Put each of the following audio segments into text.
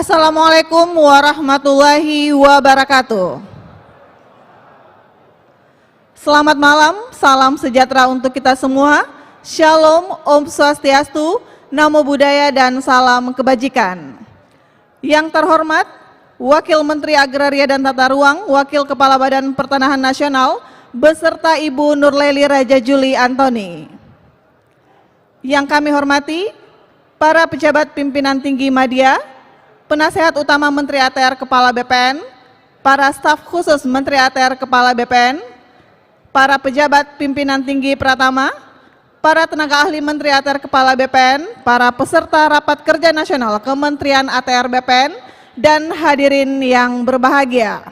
Assalamualaikum warahmatullahi wabarakatuh. Selamat malam, salam sejahtera untuk kita semua. Shalom, Om Swastiastu, Namo Buddhaya, dan salam kebajikan. Yang terhormat, Wakil Menteri Agraria dan Tata Ruang, Wakil Kepala Badan Pertanahan Nasional, beserta Ibu Nurleli Raja Juli Antoni. Yang kami hormati, para pejabat pimpinan tinggi Madya, Penasehat Utama Menteri ATR Kepala BPN, para staf khusus Menteri ATR Kepala BPN, para pejabat pimpinan tinggi Pratama, para tenaga ahli Menteri ATR Kepala BPN, para peserta Rapat Kerja Nasional Kementerian ATR BPN, dan hadirin yang berbahagia.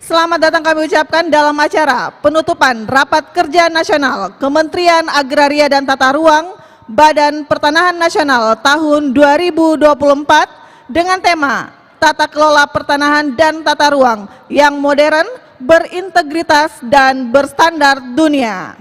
Selamat datang kami ucapkan dalam acara penutupan Rapat Kerja Nasional Kementerian Agraria dan Tata Ruang Badan Pertanahan Nasional tahun 2024 dengan tema Tata Kelola Pertanahan dan Tata Ruang yang modern, berintegritas, dan berstandar dunia.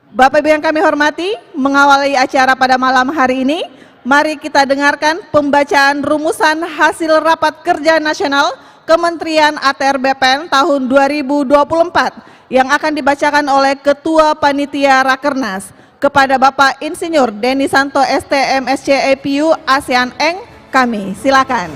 Bapak Ibu yang kami hormati, mengawali acara pada malam hari ini, mari kita dengarkan pembacaan rumusan hasil Rapat Kerja Nasional Kementerian ATR BPN tahun 2024 yang akan dibacakan oleh Ketua Panitia Rakernas kepada Bapak Insinyur Denny Santo ST MSc EPU ASEAN Eng. Kami silakan.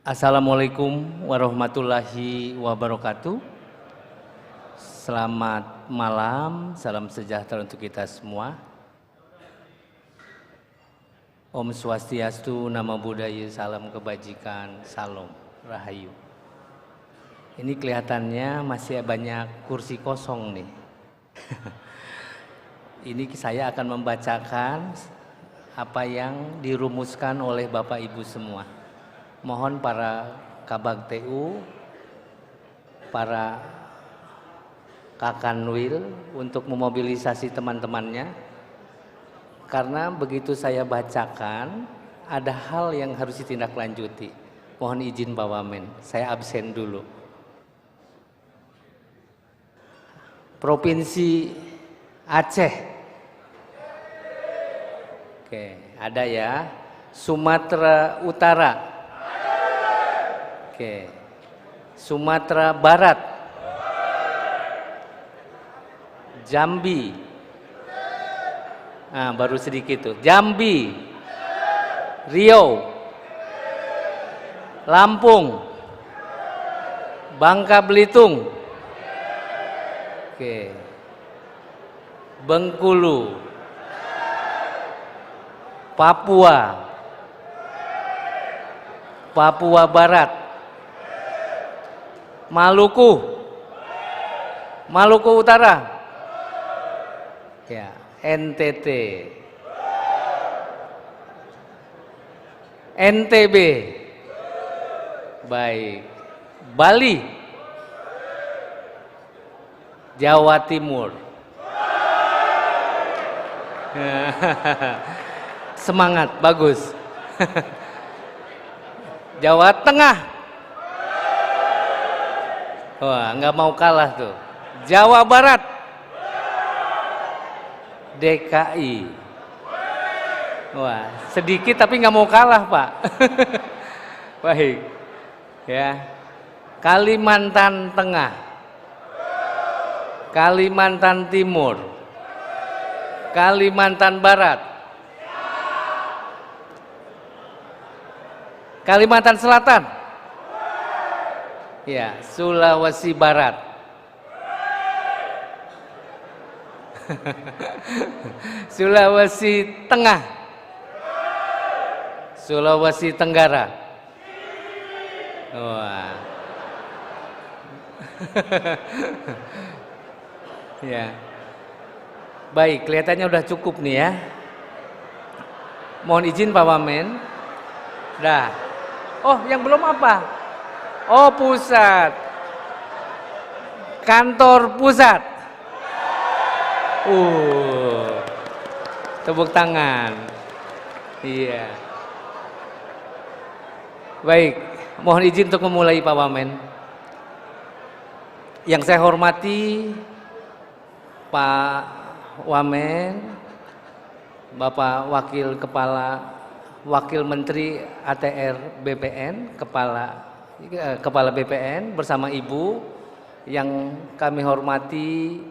Assalamualaikum warahmatullahi wabarakatuh. Selamat malam, salam sejahtera untuk kita semua. Om Swastiastu, Namo Buddhaya, salam kebajikan, salam rahayu. Ini kelihatannya masih banyak kursi kosong nih. Ini saya akan membacakan apa yang dirumuskan oleh Bapak Ibu semua. Mohon para Kabag TU, para Kakanwil untuk memobilisasi teman-temannya, karena begitu saya bacakan ada hal yang harus ditindaklanjuti. Mohon izin Pak Wamen, saya absen dulu. Provinsi Aceh, oke, ada ya. Sumatera Utara, oke. Sumatera Barat, Jambi, nah, baru sedikit tuh. Jambi, Riau, Lampung, Bangka Belitung, oke. Bengkulu, Papua, Papua Barat, Maluku, Maluku Utara, ya, NTT, NTB, baik, Bali, Jawa Timur. Semangat, bagus. Jawa Tengah, wah, nggak mau kalah tuh. Jawa Barat, DKI, wah, sedikit tapi nggak mau kalah Pak. Baik, ya. Kalimantan Tengah, Kalimantan Timur, Kalimantan Barat, Kalimantan Selatan, ya, Sulawesi Barat, Sulawesi Tengah, Sulawesi Tenggara, wah, ya. Baik, kelihatannya udah cukup nih ya. Mohon izin Pak Wamen. Dah. Oh, yang belum apa? Oh, pusat. Kantor pusat. Tepuk tangan. Iya. Baik, mohon izin untuk memulai Pak Wamen. Yang saya hormati Pak Wamen, Bapak Wakil Menteri ATR BPN, Kepala BPN bersama Ibu, yang kami hormati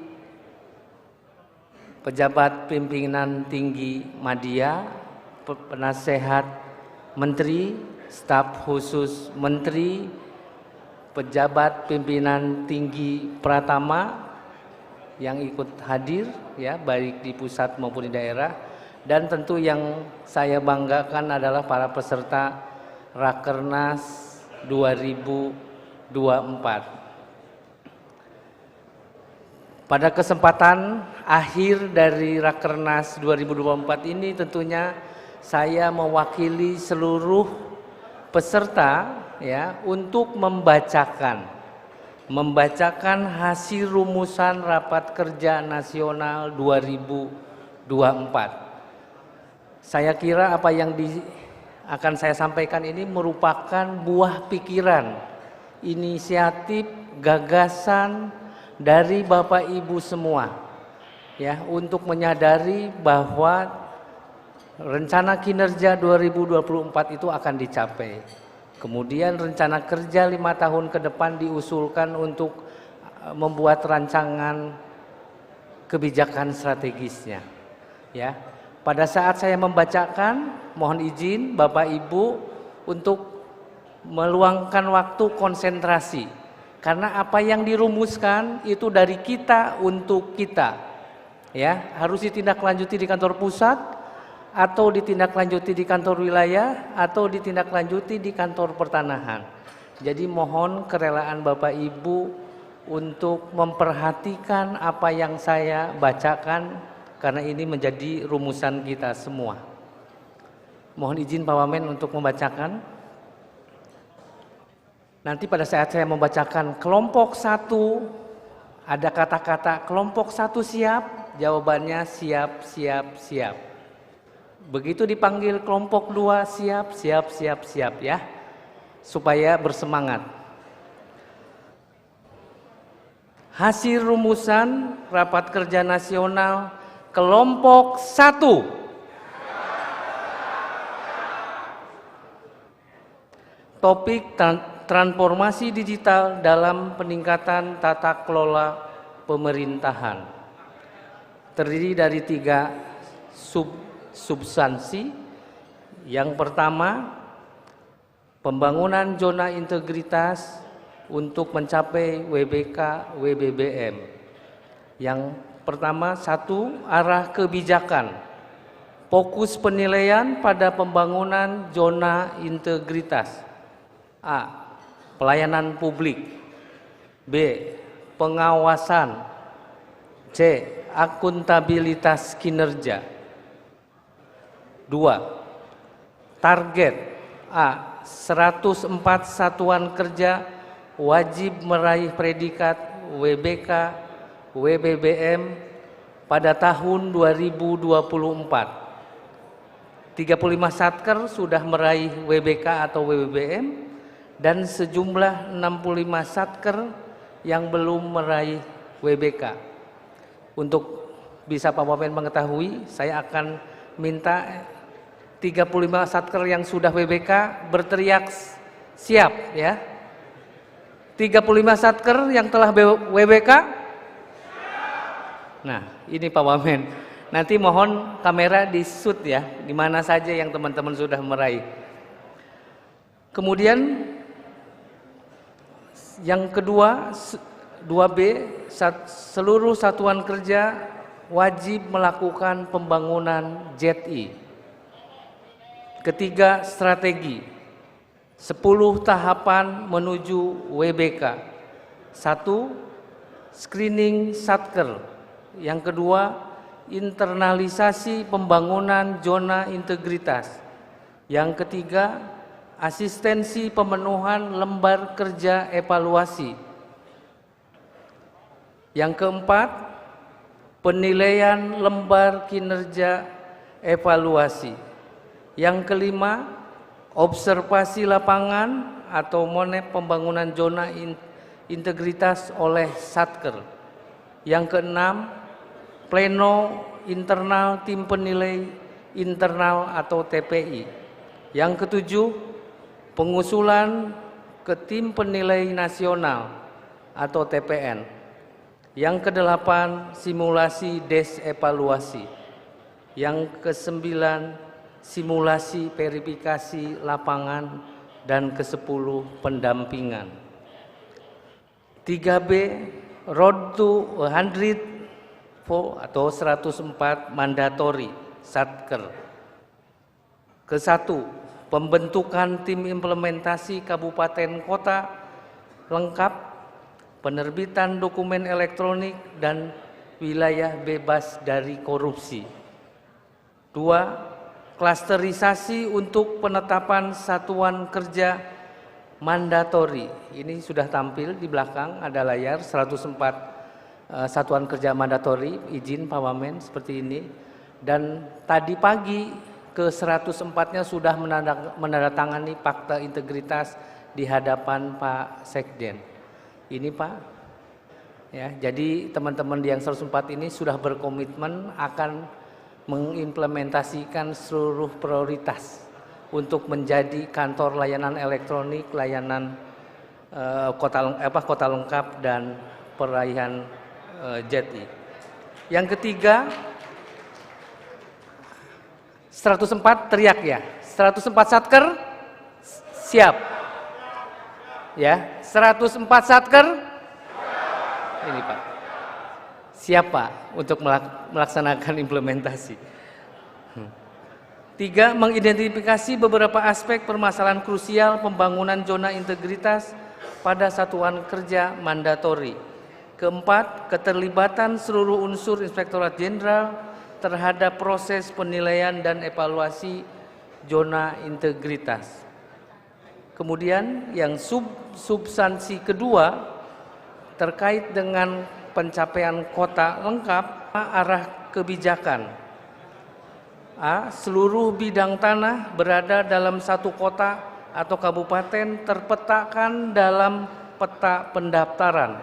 pejabat pimpinan tinggi Madya, penasehat Menteri, staf khusus Menteri, pejabat pimpinan tinggi Pratama yang ikut hadir ya, baik di pusat maupun di daerah, dan tentu yang saya banggakan adalah para peserta Rakernas 2024. Pada kesempatan akhir dari Rakernas 2024 ini tentunya saya mewakili seluruh peserta ya untuk membacakan hasil rumusan Rapat Kerja Nasional 2024. Saya kira apa yang akan saya sampaikan ini merupakan buah pikiran, inisiatif, gagasan dari Bapak Ibu semua ya, untuk menyadari bahwa rencana kinerja 2024 itu akan dicapai. Kemudian rencana kerja 5 tahun ke depan diusulkan untuk membuat rancangan kebijakan strategisnya ya. Pada saat saya membacakan, mohon izin Bapak Ibu untuk meluangkan waktu konsentrasi. Karena apa yang dirumuskan itu dari kita untuk kita, ya, harus ditindaklanjuti di kantor pusat, atau ditindaklanjuti di kantor wilayah, atau ditindaklanjuti di kantor pertanahan. Jadi mohon kerelaan Bapak Ibu untuk memperhatikan apa yang saya bacakan, karena ini menjadi rumusan kita semua. Mohon izin Pak Wamen untuk membacakan. Nanti pada saat saya membacakan kelompok 1, ada kata-kata kelompok 1 siap, jawabannya siap, siap, siap. Begitu dipanggil kelompok 2 siap, siap, siap, siap ya, supaya bersemangat. Hasil rumusan Rapat Kerja Nasional kelompok 1. Topik transformasi digital dalam peningkatan tata kelola pemerintahan. Terdiri dari 3 substansi. Yang pertama, pembangunan zona integritas untuk mencapai WBK WBBM. Yang pertama, 1, arah kebijakan. Fokus penilaian pada pembangunan zona integritas. A. Pelayanan publik. B. Pengawasan. C. Akuntabilitas kinerja. 2. Target. A. 104 satuan kerja wajib meraih predikat WBK WBBM pada tahun 2024. 35 satker sudah meraih WBK atau WBBM, dan sejumlah 65 satker yang belum meraih WBK. Untuk bisa Pak Wamen mengetahui, saya akan minta 35 satker yang sudah WBK berteriak siap ya. 35 satker yang telah WBK. Nah, ini Pak Wamen. Nanti mohon kamera di shoot ya, di mana saja yang teman-teman sudah meraih. Kemudian yang kedua, 2B, seluruh satuan kerja wajib melakukan pembangunan ZI. Ketiga, strategi 10 tahapan menuju WBK. 1. Screening satker. Yang kedua, internalisasi pembangunan zona integritas. Yang ketiga, asistensi pemenuhan lembar kerja evaluasi. Yang keempat, penilaian lembar kinerja evaluasi. Yang kelima, observasi lapangan atau monep pembangunan zona integritas oleh Satker. Yang keenam, pleno internal tim penilai internal atau TPI. Yang ketujuh, pengusulan ke tim penilai nasional atau TPN. Yang kedelapan, simulasi des evaluasi. Yang kesembilan, simulasi verifikasi lapangan. Dan ke-10, pendampingan. 3B, Road to 104 atau 104 mandatory Satker. Ke-1, pembentukan tim implementasi kabupaten kota lengkap, penerbitan dokumen elektronik dan wilayah bebas dari korupsi. 2, klasterisasi untuk penetapan satuan kerja mandatori. Ini sudah tampil di belakang, ada layar 104 satuan kerja mandatori, izin Pak Wamen seperti ini. Dan tadi pagi ke 104-nya sudah menandatangani fakta integritas di hadapan Pak Sekjen. Ini Pak, ya, jadi teman-teman yang 104 ini sudah berkomitmen akan mengimplementasikan seluruh prioritas untuk menjadi kantor layanan elektronik, layanan kota lengkap dan peraihan JETI. Yang ketiga, 104 teriak ya, 104 Satker siap. Ya, 104 Satker. Ini Pak. Siapa untuk melaksanakan implementasi. 3, mengidentifikasi beberapa aspek permasalahan krusial pembangunan zona integritas pada satuan kerja mandatori. Keempat, keterlibatan seluruh unsur Inspektorat Jenderal terhadap proses penilaian dan evaluasi zona integritas. Kemudian yang substansi kedua terkait dengan pencapaian kota lengkap, arah kebijakan. A, seluruh bidang tanah berada dalam satu kota atau kabupaten terpetakan dalam peta pendaftaran.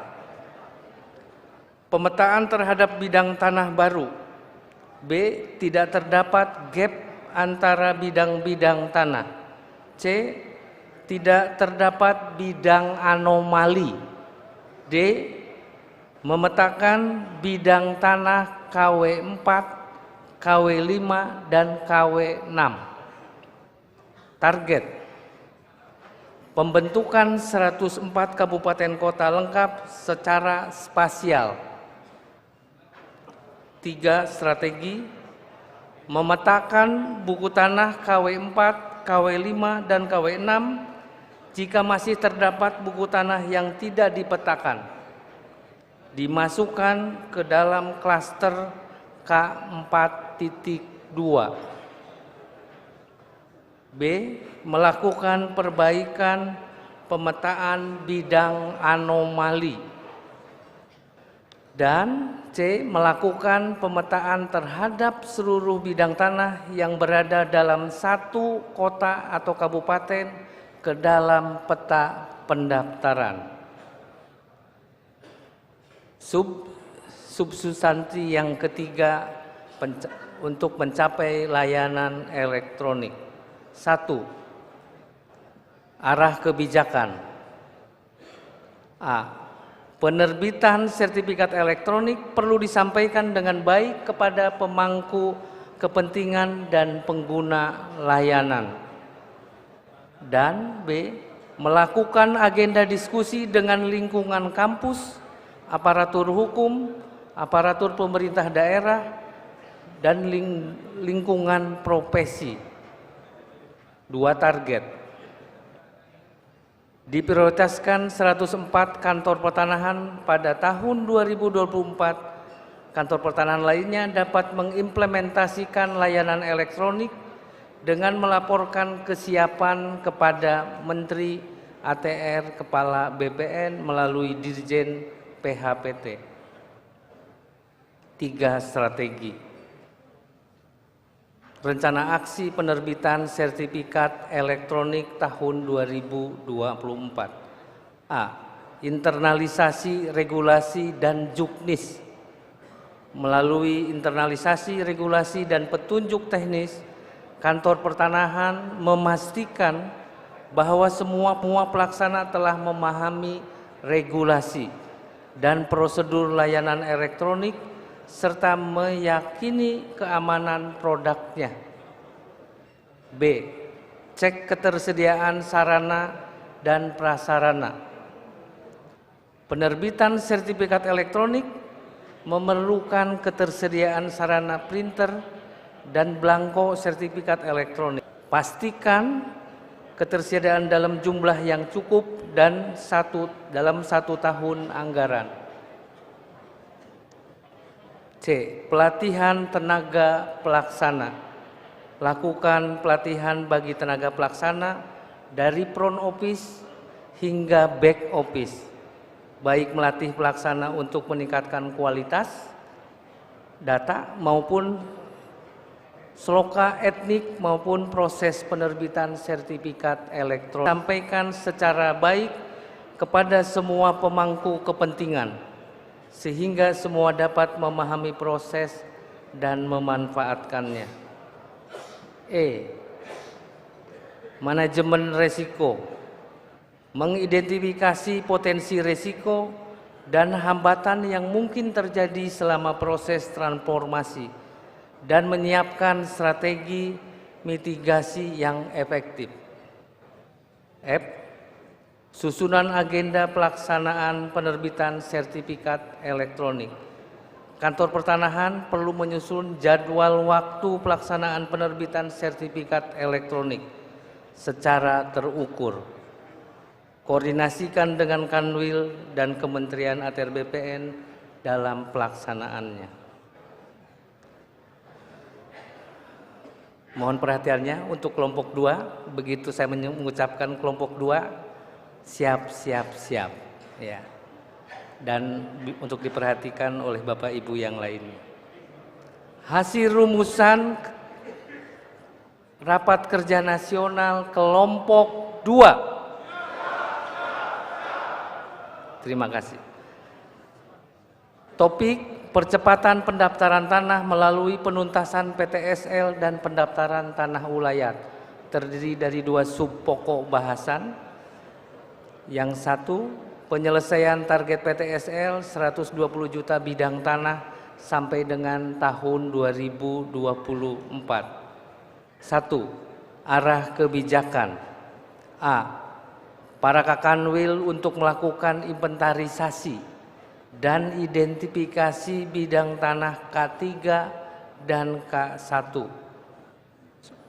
Pemetaan terhadap bidang tanah baru. B, tidak terdapat gap antara bidang-bidang tanah. C, tidak terdapat bidang anomali. D, memetakan bidang tanah KW4, KW5, dan KW6. Target pembentukan 104 kabupaten kota lengkap secara spasial. 3, strategi memetakan buku tanah KW4, KW5, dan KW6 jika masih terdapat buku tanah yang tidak dipetakan, dimasukkan ke dalam klaster K4.2. B, melakukan perbaikan pemetaan bidang anomali. Dan C, melakukan pemetaan terhadap seluruh bidang tanah yang berada dalam satu kota atau kabupaten ke dalam peta pendaftaran. Substansi yang ketiga untuk mencapai layanan elektronik. 1. Arah kebijakan. A, penerbitan sertifikat elektronik perlu disampaikan dengan baik kepada pemangku kepentingan dan pengguna layanan. Dan B, melakukan agenda diskusi dengan lingkungan kampus, aparatur hukum, aparatur pemerintah daerah, dan lingkungan profesi. 2, target. Diprioritaskan 104 kantor pertanahan pada tahun 2024. Kantor pertanahan lainnya dapat mengimplementasikan layanan elektronik dengan melaporkan kesiapan kepada Menteri ATR, Kepala BPN melalui Dirjen PHPT. 3 strategi. Rencana aksi penerbitan sertifikat elektronik tahun 2024. A. Internalisasi regulasi dan juknis. Melalui internalisasi regulasi dan petunjuk teknis, Kantor Pertanahan memastikan bahwa semua pelaksana telah memahami regulasi dan prosedur layanan elektronik serta meyakini keamanan produknya. B. Cek ketersediaan sarana dan prasarana. Penerbitan sertifikat elektronik memerlukan ketersediaan sarana printer dan belangko sertifikat elektronik. Pastikan ketersediaan dalam jumlah yang cukup dan dalam 1 tahun anggaran. C. Pelatihan tenaga pelaksana. Lakukan pelatihan bagi tenaga pelaksana dari front office hingga back office, baik melatih pelaksana untuk meningkatkan kualitas data maupun sloka etnik maupun proses penerbitan sertifikat elektronik. Sampaikan secara baik kepada semua pemangku kepentingan sehingga semua dapat memahami proses dan memanfaatkannya. E. Manajemen resiko. Mengidentifikasi potensi resiko dan hambatan yang mungkin terjadi selama proses transformasi dan menyiapkan strategi mitigasi yang efektif. F. Susunan agenda pelaksanaan penerbitan sertifikat elektronik. Kantor Pertanahan perlu menyusun jadwal waktu pelaksanaan penerbitan sertifikat elektronik secara terukur. Koordinasikan dengan Kanwil dan Kementerian ATR BPN dalam pelaksanaannya. Mohon perhatiannya untuk kelompok 2, begitu saya mengucapkan kelompok 2, siap. Ya. Dan untuk diperhatikan oleh Bapak Ibu yang lainnya. Hasil rumusan Rapat Kerja Nasional kelompok 2. Terima kasih. Topik percepatan pendaftaran tanah melalui penuntasan PTSL dan pendaftaran tanah ulayat. Terdiri dari 2 sub pokok bahasan. Yang 1, penyelesaian target PTSL 120 juta bidang tanah sampai dengan tahun 2024. 1. Arah kebijakan. A. Para Kakanwil untuk melakukan inventarisasi dan identifikasi bidang tanah K3 dan K1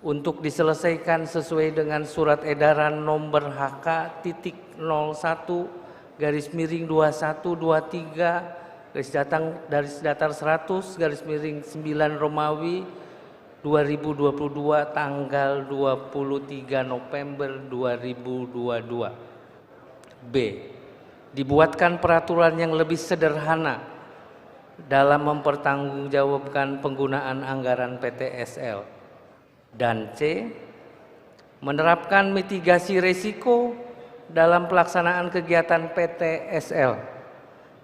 untuk diselesaikan sesuai dengan surat edaran nomor HK.01/2123 garis datar 100/9 Romawi 2022 tanggal 23 November 2022. B. Dibuatkan peraturan yang lebih sederhana dalam mempertanggungjawabkan penggunaan anggaran PTSL. Dan C. Menerapkan mitigasi risiko dalam pelaksanaan kegiatan PTSL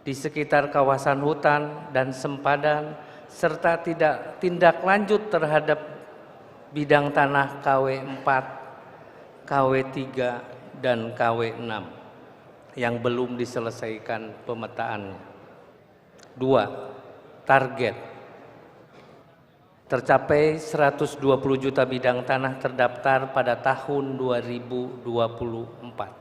di sekitar kawasan hutan dan sempadan serta tindak lanjut terhadap bidang tanah KW4, KW3, dan KW6 yang belum diselesaikan pemetaannya. 2. Target. Tercapai 120 juta bidang tanah terdaftar pada tahun 2024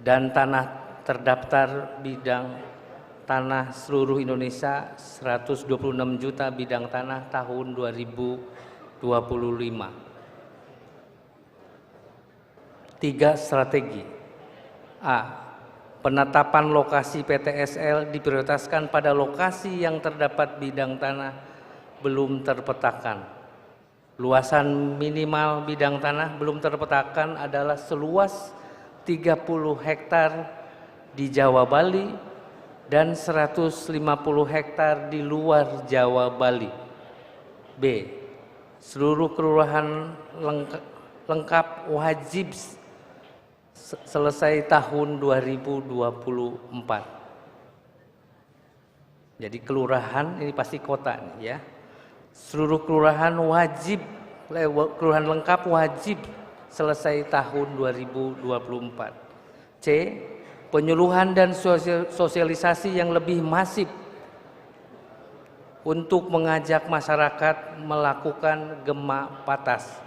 dan tanah terdaftar bidang tanah seluruh Indonesia 126 juta bidang tanah tahun 2025. 3 strategi. A. Penetapan lokasi PTSL diprioritaskan pada lokasi yang terdapat bidang tanah belum terpetakan, Luasan minimal bidang tanah belum terpetakan adalah seluas 30 hektar di Jawa Bali dan 150 hektar di luar Jawa Bali. B. Seluruh kelurahan lengkap wajib selesai tahun 2024. Jadi kelurahan ini pasti kota nih ya. Seluruh kelurahan lengkap wajib selesai tahun 2024. C. Penyuluhan dan sosialisasi yang lebih masif untuk mengajak masyarakat melakukan gema patas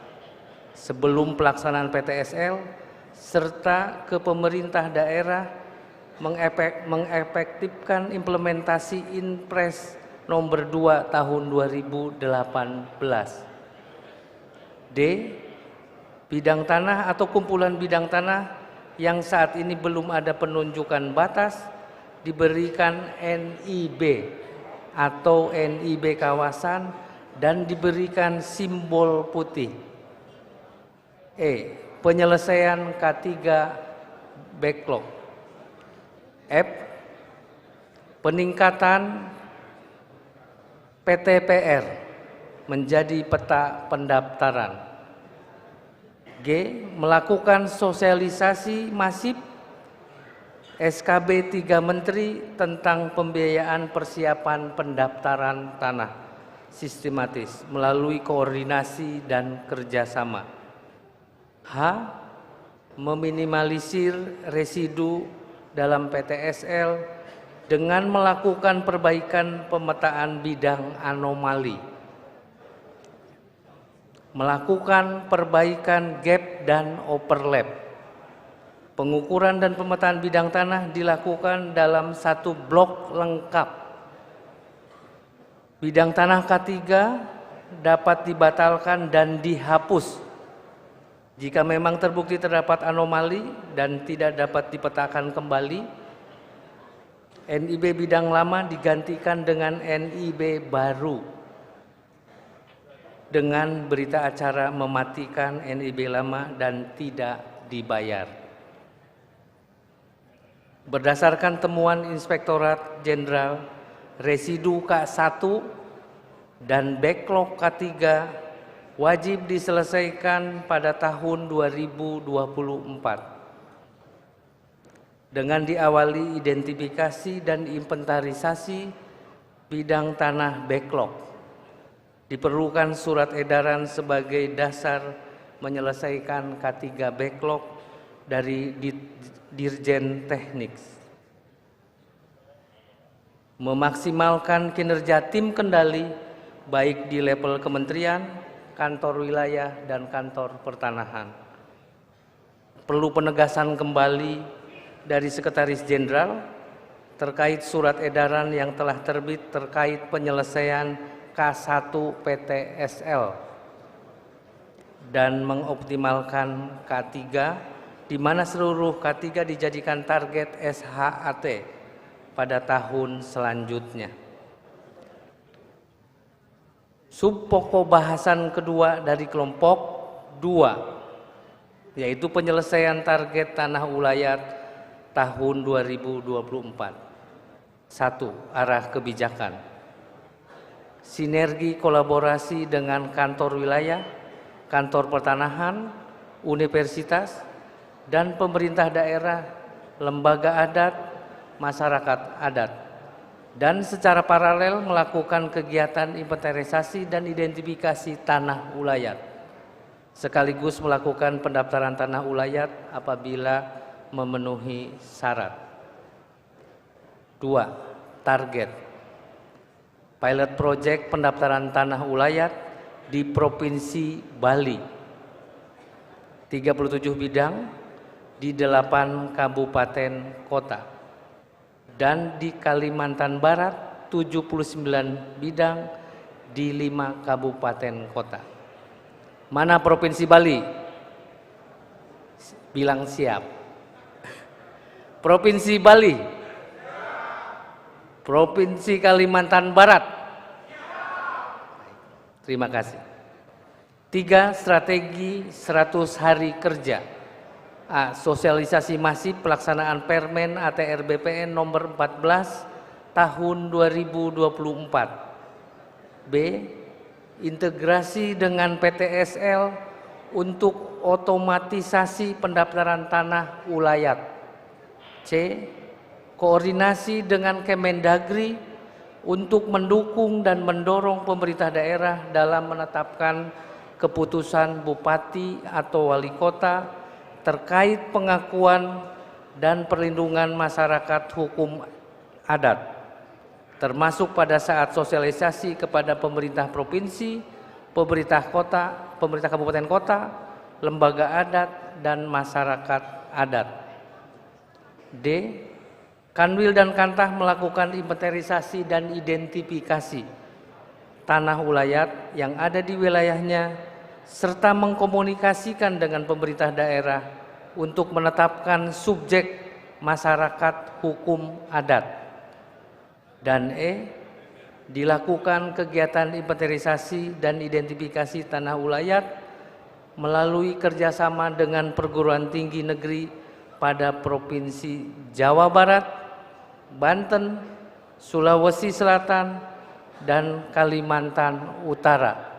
sebelum pelaksanaan PTSL, serta ke pemerintah daerah mengefektifkan implementasi Inpres nomor 2 tahun 2018. D. Bidang tanah atau kumpulan bidang tanah yang saat ini belum ada penunjukan batas diberikan NIB atau NIB kawasan dan diberikan simbol putih. E. Penyelesaian K3 backlog. F. Peningkatan PTPR menjadi peta pendaftaran. G. Melakukan sosialisasi masif SKB 3 Menteri tentang pembiayaan persiapan pendaftaran tanah sistematis melalui koordinasi dan kerjasama. H. Meminimalisir residu dalam PTSL dengan melakukan perbaikan pemetaan bidang anomali, melakukan perbaikan gap dan overlap. Pengukuran dan pemetaan bidang tanah dilakukan dalam satu blok lengkap. Bidang tanah K3 dapat dibatalkan dan dihapus jika memang terbukti terdapat anomali dan tidak dapat dipetakan kembali. NIB bidang lama digantikan dengan NIB baru dengan berita acara mematikan NIB lama dan tidak dibayar. Berdasarkan temuan Inspektorat Jenderal, residu K1 dan backlog K3 wajib diselesaikan pada tahun 2024. Dengan diawali identifikasi dan inventarisasi bidang tanah backlog, diperlukan surat edaran sebagai dasar menyelesaikan K3 backlog dari Dirjen Teknik. Memaksimalkan kinerja tim kendali baik di level kementerian, kantor wilayah, dan kantor pertanahan. Perlu penegasan kembali dari Sekretaris Jenderal terkait surat edaran yang telah terbit terkait penyelesaian K1 PTSL dan mengoptimalkan K3 di mana seluruh K3 dijadikan target SHAT pada tahun selanjutnya. Subpokok bahasan kedua dari kelompok 2 yaitu penyelesaian target tanah ulayat tahun 2024. 1. Arah kebijakan. Sinergi kolaborasi dengan kantor wilayah, kantor pertanahan, universitas, dan pemerintah daerah, lembaga adat, masyarakat adat, dan secara paralel melakukan kegiatan inventarisasi dan identifikasi tanah ulayat, sekaligus melakukan pendaftaran tanah ulayat apabila memenuhi syarat. 2. Target. Pilot project pendaftaran tanah ulayat di Provinsi Bali. 37 bidang di 8 kabupaten kota. Dan di Kalimantan Barat 79 bidang di 5 kabupaten kota. Mana Provinsi Bali? Bilang siap. Provinsi Bali, Provinsi Kalimantan Barat. Terima kasih. 3. Strategi 100 hari kerja. A. Sosialisasi masif pelaksanaan Permen ATR BPN nomor 14 tahun 2024. B. Integrasi dengan PTSL untuk otomatisasi pendaftaran tanah ulayat. C. Koordinasi dengan Kemendagri untuk mendukung dan mendorong pemerintah daerah dalam menetapkan keputusan bupati atau wali kota terkait pengakuan dan perlindungan masyarakat hukum adat, termasuk pada saat sosialisasi kepada pemerintah provinsi, pemerintah kota, pemerintah kabupaten kota, lembaga adat, dan masyarakat adat. D. Kanwil dan Kantah melakukan inventarisasi dan identifikasi tanah ulayat yang ada di wilayahnya, serta mengkomunikasikan dengan pemerintah daerah untuk menetapkan subjek masyarakat hukum adat. Dan E. Dilakukan kegiatan inventarisasi dan identifikasi tanah ulayat melalui kerjasama dengan perguruan tinggi negeri pada Provinsi Jawa Barat, Banten, Sulawesi Selatan, dan Kalimantan Utara.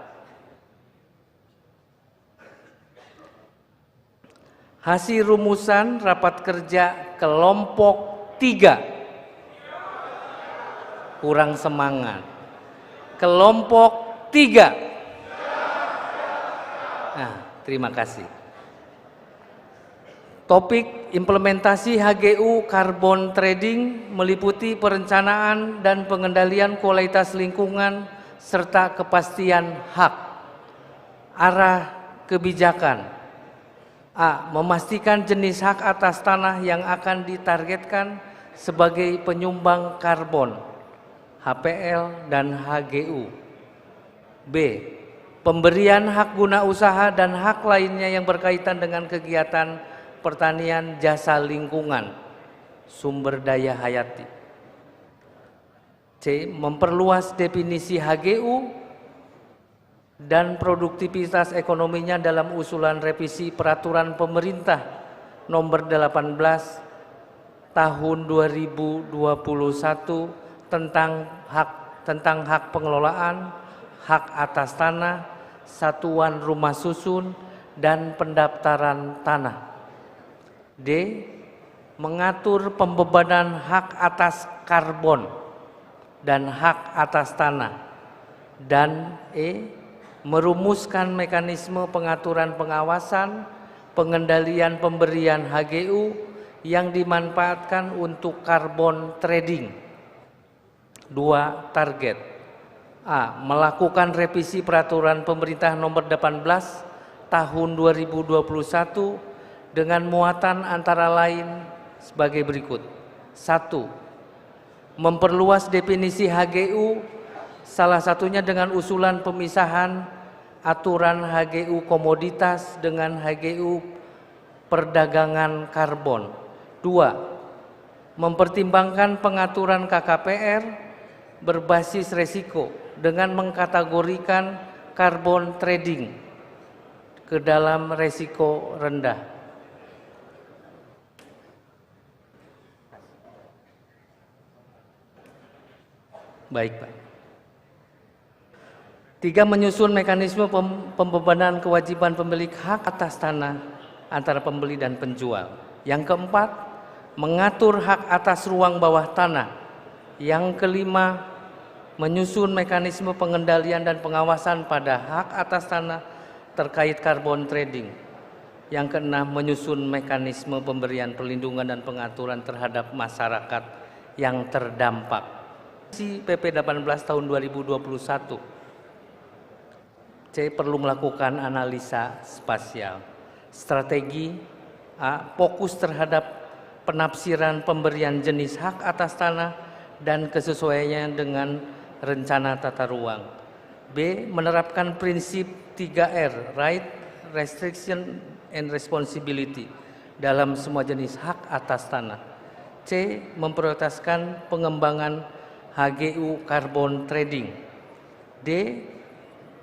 Hasil rumusan rapat kerja kelompok 3. Kurang semangat. Kelompok 3. Nah, terima kasih. Topik implementasi HGU Carbon Trading meliputi perencanaan dan pengendalian kualitas lingkungan serta kepastian hak. Arah kebijakan. A. Memastikan jenis hak atas tanah yang akan ditargetkan sebagai penyumbang karbon, HPL dan HGU. B. Pemberian hak guna usaha dan hak lainnya yang berkaitan dengan kegiatan pertanian jasa lingkungan, sumber daya hayati. C. Memperluas definisi HGU dan produktivitas ekonominya dalam usulan revisi peraturan pemerintah nomor 18 tahun 2021 tentang hak pengelolaan, hak atas tanah, satuan rumah susun, dan pendaftaran tanah. D. Mengatur pembebanan hak atas karbon dan hak atas tanah. Dan E. Merumuskan mekanisme pengaturan pengawasan, pengendalian pemberian HGU yang dimanfaatkan untuk carbon trading. 2. Target. A. Melakukan revisi peraturan pemerintah nomor 18 tahun 2021 dengan muatan antara lain sebagai berikut. 1. Memperluas definisi HGU, salah satunya dengan usulan pemisahan aturan HGU komoditas dengan HGU perdagangan karbon. 2. Mempertimbangkan pengaturan KKPR berbasis resiko dengan mengkategorikan carbon trading ke dalam resiko rendah. Baik, Pak. 3. Menyusun mekanisme pembebanan kewajiban pemilik hak atas tanah antara pembeli dan penjual. Yang keempat, mengatur hak atas ruang bawah tanah. Yang kelima, menyusun mekanisme pengendalian dan pengawasan pada hak atas tanah terkait carbon trading. Yang keenam, menyusun mekanisme pemberian perlindungan dan pengaturan terhadap masyarakat yang terdampak. PP 18 tahun 2021. C. Perlu melakukan analisa spasial. Strategi. A. Fokus terhadap penafsiran pemberian jenis hak atas tanah dan kesesuaiannya dengan rencana tata ruang. B. Menerapkan prinsip 3R, right, restriction, and responsibility dalam semua jenis hak atas tanah. C. Memprioritaskan pengembangan HGU carbon trading. D.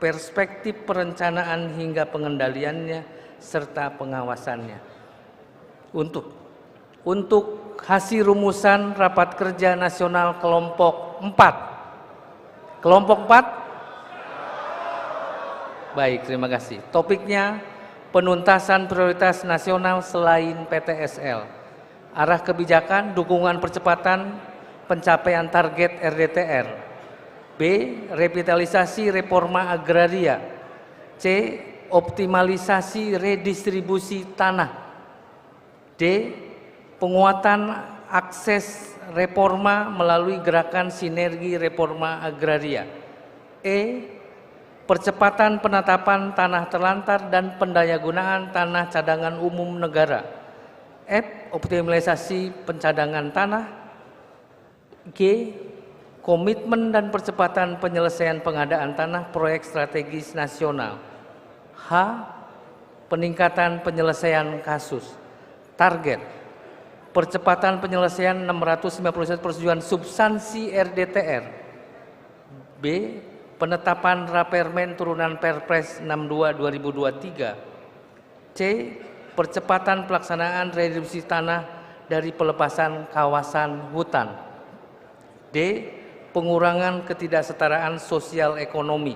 perspektif perencanaan hingga pengendaliannya, serta pengawasannya. Untuk hasil rumusan rapat kerja nasional kelompok 4. Kelompok 4? Baik, terima kasih. Topiknya penuntasan prioritas nasional selain PTSL. Arah kebijakan, dukungan percepatan pencapaian target RDTR. B. Revitalisasi reforma agraria. C. Optimalisasi redistribusi tanah. D. Penguatan akses reforma melalui gerakan sinergi reforma agraria. E. Percepatan penetapan tanah terlantar dan pendayagunaan tanah cadangan umum negara. F. Optimalisasi pencadangan tanah. G. Komitmen dan percepatan penyelesaian pengadaan tanah proyek strategis nasional. H. Peningkatan penyelesaian kasus. Target percepatan penyelesaian 651 persetujuan substansi RDTR. B. Penetapan Rapermen turunan Perpres 62/2023. C. Percepatan pelaksanaan redistribusi tanah dari pelepasan kawasan hutan. D. Pengurangan ketidaksetaraan sosial ekonomi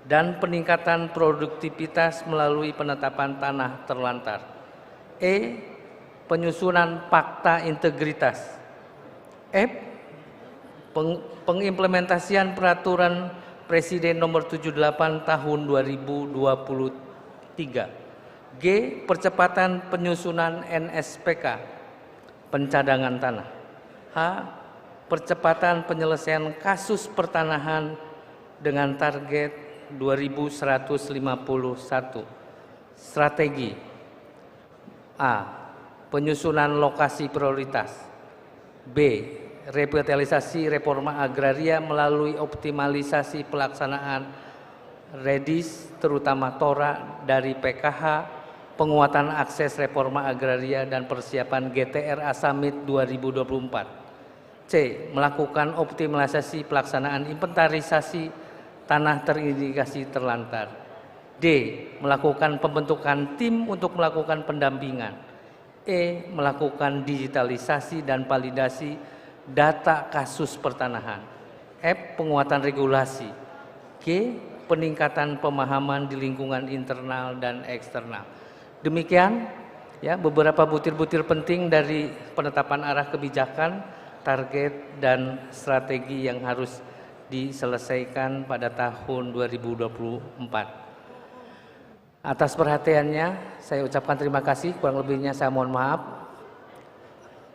dan peningkatan produktivitas melalui penetapan tanah terlantar. E. Penyusunan fakta integritas. F. Pengimplementasian peraturan Presiden nomor 78 tahun 2023. G. Percepatan penyusunan NSPK pencadangan tanah. H. Percepatan penyelesaian kasus pertanahan dengan target 2151. Strategi. A. Penyusunan lokasi prioritas. B. Revitalisasi reforma agraria melalui optimalisasi pelaksanaan redis terutama TORA dari PKH, penguatan akses reforma agraria dan persiapan GTRA Summit 2024. C. Melakukan optimalisasi pelaksanaan inventarisasi tanah terindikasi terlantar. D. Melakukan pembentukan tim untuk melakukan pendampingan. E. Melakukan digitalisasi dan validasi data kasus pertanahan. F. Penguatan regulasi. G. Peningkatan pemahaman di lingkungan internal dan eksternal. Demikian ya beberapa butir-butir penting dari penetapan arah kebijakan, target dan strategi yang harus diselesaikan pada tahun 2024. Atas perhatiannya saya ucapkan terima kasih, kurang lebihnya saya mohon maaf.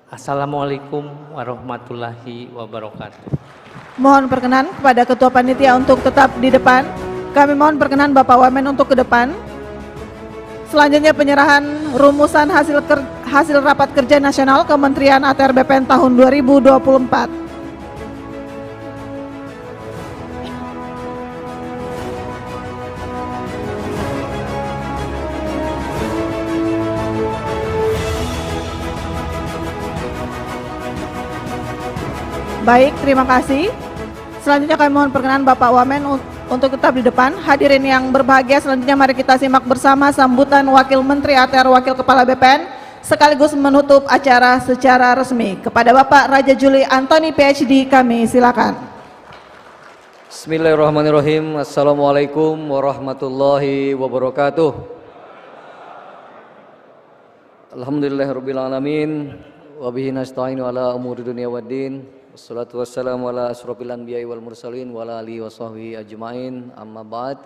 Assalamualaikum warahmatullahi wabarakatuh. Mohon perkenan kepada Ketua Panitia untuk tetap di depan. Kami mohon perkenan Bapak Wamen untuk ke depan. Selanjutnya penyerahan rumusan hasil rapat kerja nasional Kementerian ATR BPN tahun 2024. Baik, terima kasih. Selanjutnya kami mohon perkenan Bapak Wamen untuk tetap di depan. Hadirin yang berbahagia, selanjutnya mari kita simak bersama sambutan Wakil Menteri ATR Wakil Kepala BPN sekaligus menutup acara secara resmi. Kepada Bapak Raja Juli Antoni PhD kami silakan. Bismillahirrahmanirrahim. Assalamualaikum warahmatullahi wabarakatuh. Alhamdulillahirabbil alamin wa bihi nasta'inu ala umuri dunya waddin. Wassalatu wassalamu ala asrofil anbiya'i wal mursalin wa ala alihi wa sahbihi ajma'in, amma ba'd.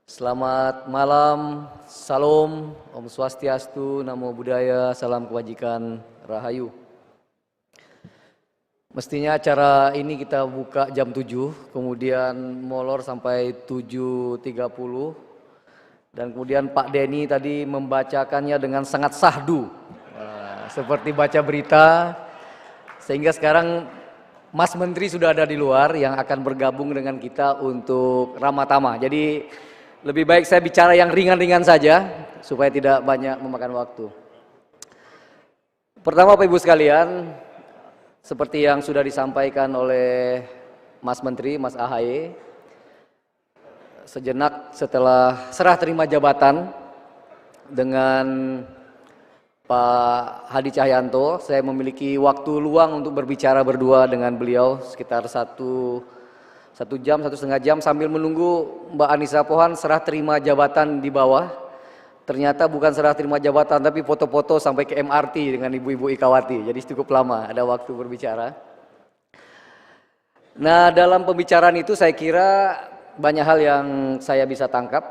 Selamat malam, salam, Om Swastiastu, Namo Buddhaya, salam kebajikan, Rahayu. Mestinya acara ini kita buka jam 7, kemudian molor sampai 7.30. Dan kemudian Pak Denny tadi membacakannya dengan sangat sahdu, seperti baca berita. Sehingga sekarang Mas Menteri sudah ada di luar yang akan bergabung dengan kita untuk Ramatama. Jadi lebih baik saya bicara yang ringan-ringan saja supaya tidak banyak memakan waktu. Pertama Bapak Ibu sekalian, seperti yang sudah disampaikan oleh Mas Menteri, Mas AHY, sejenak setelah serah terima jabatan dengan Pak Hadi Cahyanto, saya memiliki waktu luang untuk berbicara berdua dengan beliau sekitar satu jam, 1,5 jam sambil menunggu Mbak Anissa Pohan serah terima jabatan di bawah. Ternyata bukan serah terima jabatan tapi foto-foto sampai ke MRT dengan Ibu-Ibu Ikawati, jadi cukup lama ada waktu berbicara. Nah, dalam pembicaraan itu saya kira banyak hal yang saya bisa tangkap.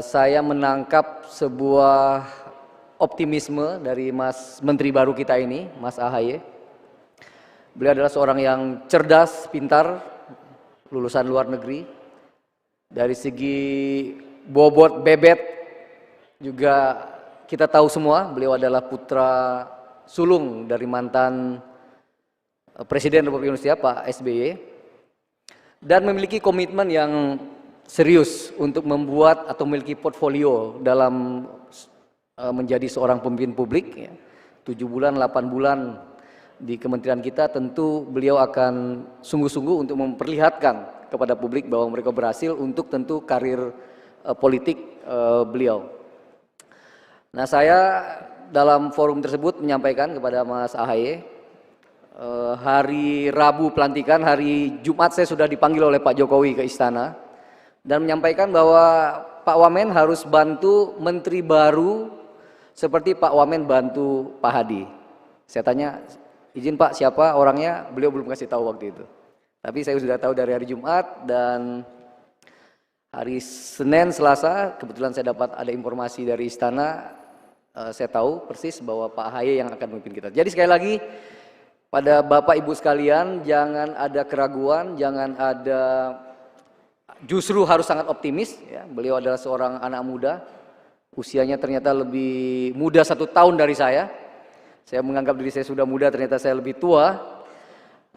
Saya menangkap sebuah optimisme dari Mas Menteri baru kita ini, Mas AHY. Beliau adalah seorang yang cerdas, pintar, lulusan luar negeri. Dari segi bobot bebet juga kita tahu semua, beliau adalah putra sulung dari mantan Presiden Republik Indonesia Pak SBY, dan memiliki komitmen yang serius untuk membuat atau memiliki portfolio dalam menjadi seorang pemimpin publik. 7 bulan, 8 bulan di kementerian kita, tentu beliau akan sungguh-sungguh untuk memperlihatkan kepada publik bahwa mereka berhasil untuk tentu karir politik beliau. Nah, saya dalam forum tersebut menyampaikan kepada Mas AHY, hari Rabu pelantikan, hari Jumat saya sudah dipanggil oleh Pak Jokowi ke istana dan menyampaikan bahwa Pak Wamen harus bantu menteri baru seperti Pak Wamen bantu Pak Hadi. Saya tanya, izin Pak, siapa orangnya? Beliau belum kasih tahu waktu itu. Tapi saya sudah tahu dari hari Jumat, dan hari Senin, Selasa, kebetulan saya dapat ada informasi dari istana, saya tahu persis bahwa Pak AHY yang akan memimpin kita. Jadi sekali lagi, pada Bapak Ibu sekalian, jangan ada keraguan, jangan ada, justru harus sangat optimis. Ya. Beliau adalah seorang anak muda, usianya ternyata lebih muda 1 tahun dari saya. Saya menganggap diri saya sudah muda, ternyata saya lebih tua.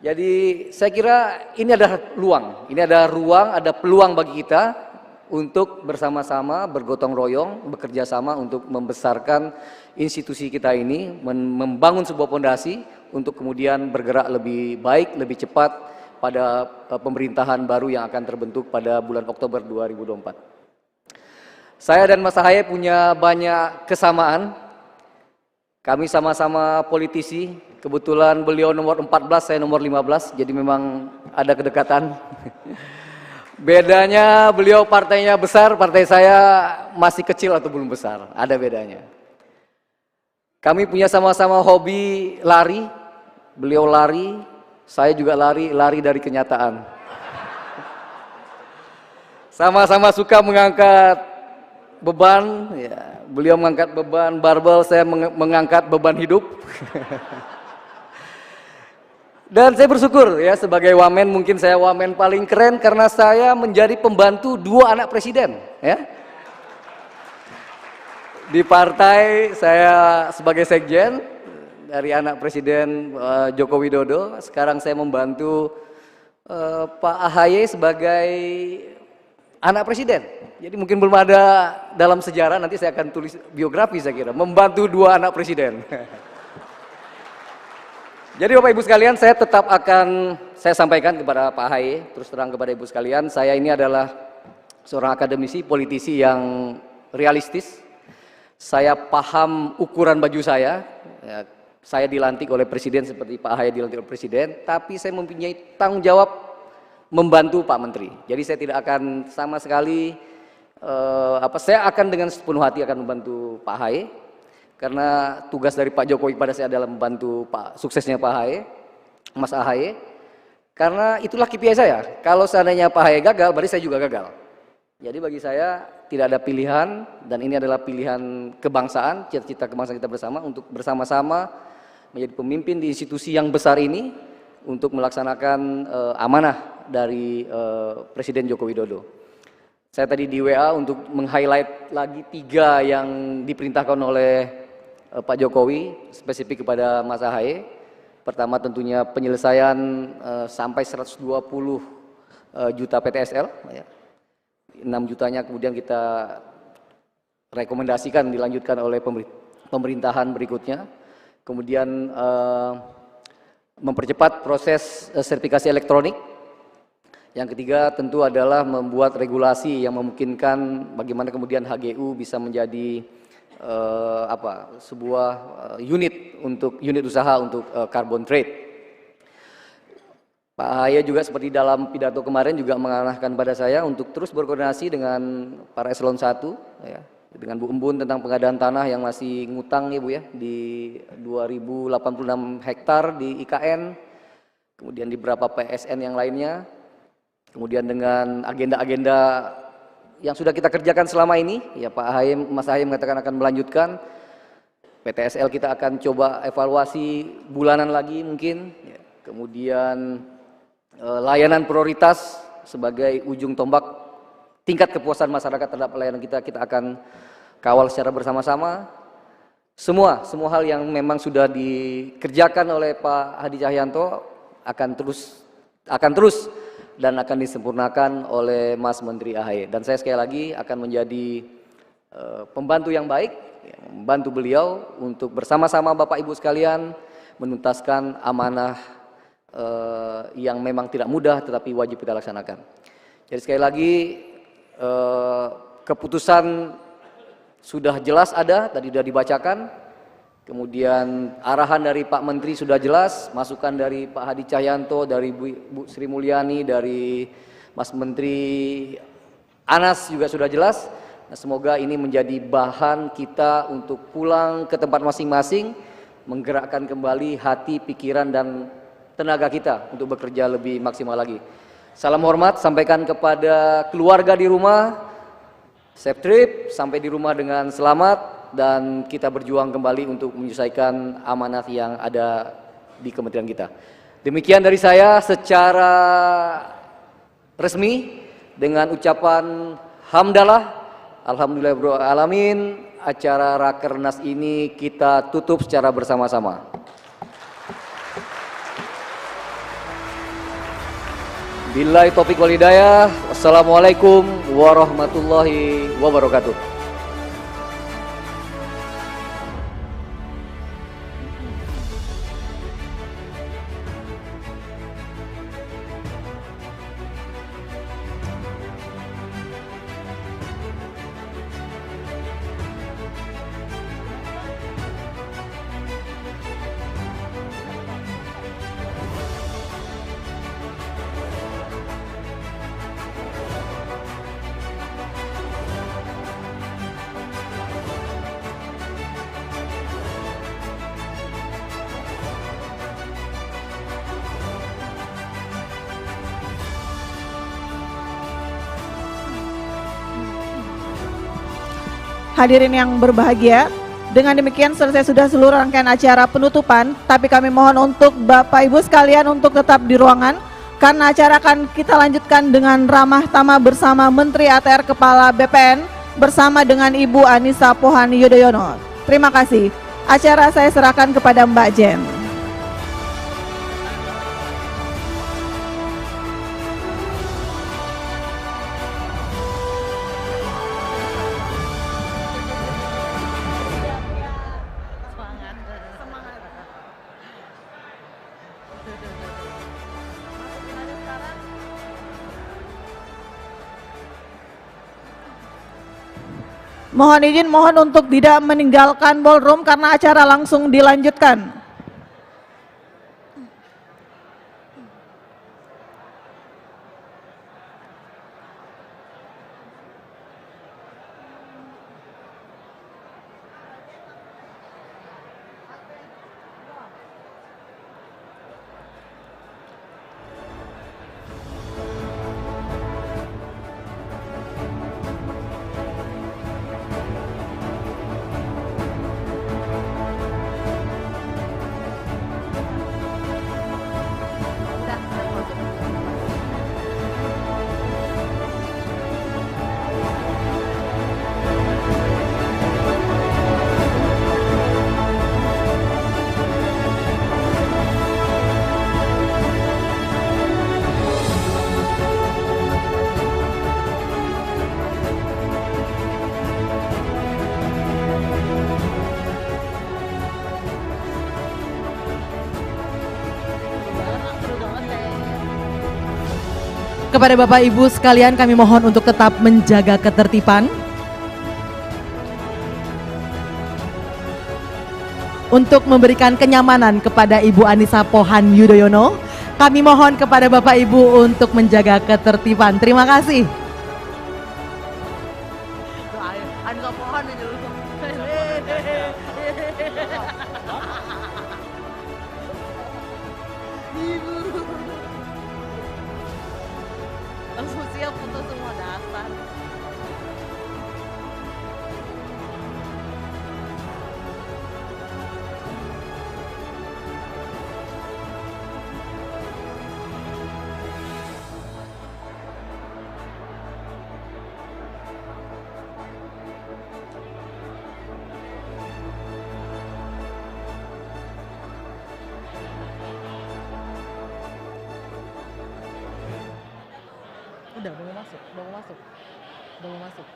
Jadi saya kira ini ada ruang, ada peluang bagi kita untuk bersama-sama bergotong royong, bekerja sama untuk membesarkan institusi kita ini, membangun sebuah fondasi untuk kemudian bergerak lebih baik, lebih cepat pada pemerintahan baru yang akan terbentuk pada bulan Oktober 2024. Saya dan Mas AHY punya banyak kesamaan. Kami sama-sama politisi, kebetulan beliau nomor 14, saya nomor 15, jadi memang ada kedekatan. Bedanya beliau partainya besar, partai saya masih kecil atau belum besar, ada bedanya. Kami punya sama-sama hobi lari, beliau lari, saya juga lari dari kenyataan. Sama-sama suka mengangkat beban, ya. Beliau mengangkat beban barbel, saya mengangkat beban hidup. Dan saya bersyukur ya, sebagai wamen, mungkin saya wamen paling keren karena saya menjadi pembantu 2 anak presiden, ya. Di partai saya sebagai sekjen dari anak Presiden Joko Widodo, sekarang saya membantu Pak AHY sebagai anak presiden. Jadi mungkin belum ada dalam sejarah, nanti saya akan tulis biografi saya kira, membantu 2 anak presiden. Jadi Bapak Ibu sekalian, saya tetap akan saya sampaikan kepada Pak AHY, terus terang kepada Ibu sekalian, saya ini adalah seorang akademisi, politisi yang realistis. Saya paham ukuran baju saya. Ya, saya dilantik oleh presiden seperti Pak AHY dilantik oleh presiden, tapi saya mempunyai tanggung jawab membantu Pak Menteri. Jadi saya tidak akan sama sekali saya akan dengan sepenuh hati akan membantu Pak AHY, karena tugas dari Pak Jokowi pada saya adalah membantu suksesnya Pak AHY, Mas AHY. Karena itulah KPI saya. Kalau seandainya Pak AHY gagal, berarti saya juga gagal. Jadi bagi saya tidak ada pilihan, dan ini adalah pilihan kebangsaan, cita-cita kebangsaan kita bersama untuk bersama-sama menjadi pemimpin di institusi yang besar ini untuk melaksanakan amanah dari Presiden Joko Widodo. Saya tadi di WA untuk meng-highlight lagi 3 yang diperintahkan oleh Pak Jokowi spesifik kepada Mas AHY. Pertama tentunya penyelesaian sampai 120 juta PTSL, ya. 6 jutanya kemudian kita rekomendasikan dilanjutkan oleh pemerintahan berikutnya. Kemudian mempercepat proses sertifikasi elektronik. Yang ketiga tentu adalah membuat regulasi yang memungkinkan bagaimana kemudian HGU bisa menjadi sebuah unit usaha untuk carbon trade. Pak AHY juga seperti dalam pidato kemarin juga mengarahkan pada saya untuk terus berkoordinasi dengan para eselon 1 ya, dengan Bu Embun tentang pengadaan tanah yang masih ngutang ya Bu ya, di 2086 hektar di IKN, kemudian di beberapa PSN yang lainnya, kemudian dengan agenda-agenda yang sudah kita kerjakan selama ini, ya Mas AHY mengatakan akan melanjutkan. PTSL kita akan coba evaluasi bulanan lagi mungkin, ya. Kemudian layanan prioritas sebagai ujung tombak tingkat kepuasan masyarakat terhadap layanan kita akan kawal secara bersama-sama. Semua hal yang memang sudah dikerjakan oleh Pak Hadi Cahyanto akan terus dan akan disempurnakan oleh Mas Menteri AHY. Dan saya sekali lagi akan menjadi pembantu yang baik, membantu beliau untuk bersama-sama Bapak Ibu sekalian menuntaskan amanah yang memang tidak mudah tetapi wajib kita laksanakan. Jadi sekali lagi keputusan sudah jelas ada, tadi sudah dibacakan. Kemudian arahan dari Pak Menteri sudah jelas, masukan dari Pak Hadi Cahyanto, dari Bu Sri Mulyani, dari Mas Menteri Anas juga sudah jelas. Nah, semoga ini menjadi bahan kita untuk pulang ke tempat masing-masing, menggerakkan kembali hati, pikiran, dan tenaga kita untuk bekerja lebih maksimal lagi. Salam hormat sampaikan kepada keluarga di rumah, safe trip, sampai di rumah dengan selamat. Dan kita berjuang kembali untuk menyelesaikan amanat yang ada di kementerian kita. Demikian dari saya secara resmi dengan ucapan hamdalah, alhamdulillahirabbil alamin. Acara Rakernas ini kita tutup secara bersama-sama. Billahi taufiq wal hidayah. Wassalamualaikum warahmatullahi wabarakatuh. Hadirin yang berbahagia, dengan demikian selesai sudah seluruh rangkaian acara penutupan, tapi kami mohon untuk Bapak Ibu sekalian untuk tetap di ruangan, karena acara akan kita lanjutkan dengan ramah tamah bersama Menteri ATR Kepala BPN, bersama dengan Ibu Anissa Pohan Yudhoyono. Terima kasih. Acara saya serahkan kepada Mbak Jen. Mohon izin, mohon untuk tidak meninggalkan ballroom karena acara langsung dilanjutkan. Kepada Bapak Ibu sekalian kami mohon untuk tetap menjaga ketertiban. Untuk memberikan kenyamanan kepada Ibu Anissa Pohan Yudhoyono, kami mohon kepada Bapak Ibu untuk menjaga ketertiban. Terima kasih. Anissa Pohan langsung siap foto semua dasar. Udah mau masuk, mau masuk, mau masuk.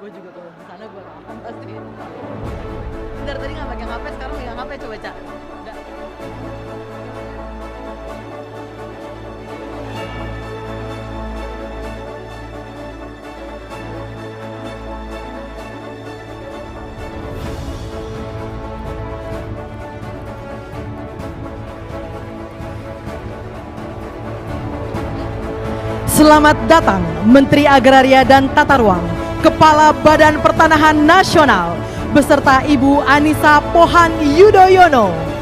Gue juga kalau di sana gue akan pasti. Bentar tadi nggak pakai HP, sekarang pegang HP coba Cak. Udah. Selamat datang Menteri Agraria dan Tata Ruang, Kepala Badan Pertanahan Nasional, beserta Ibu Anissa Pohan Yudhoyono.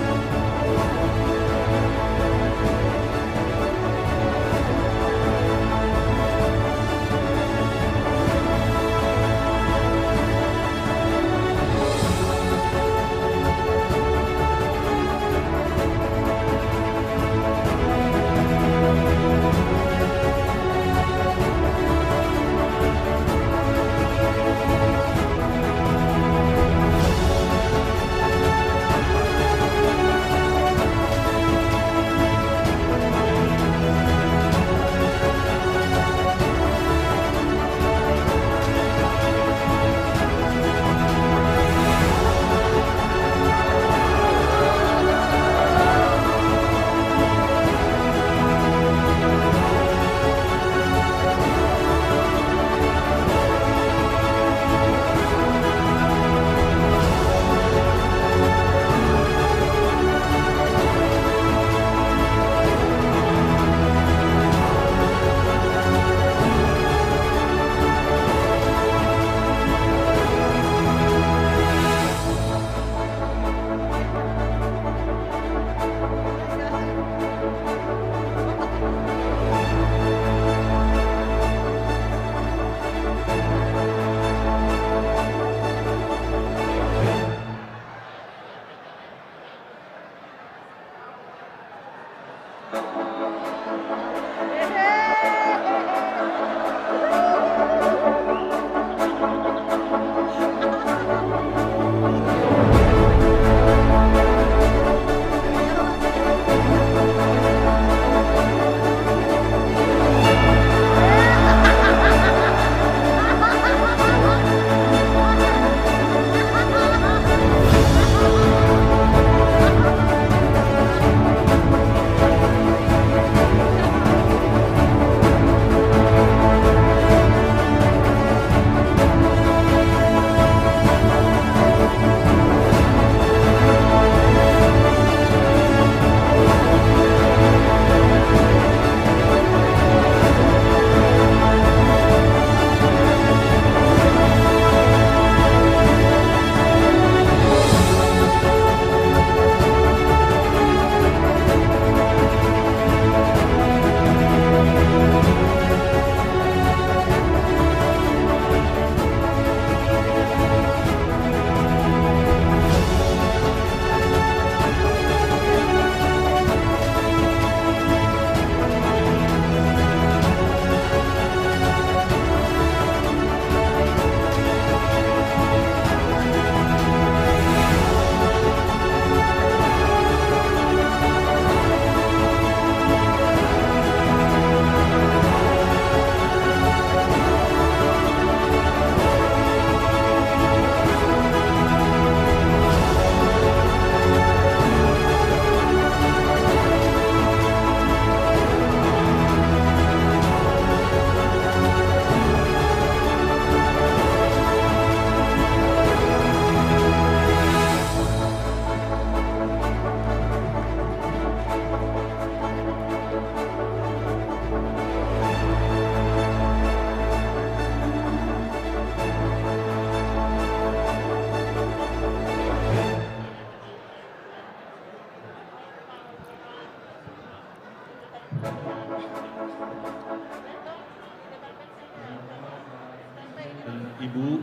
Ibu,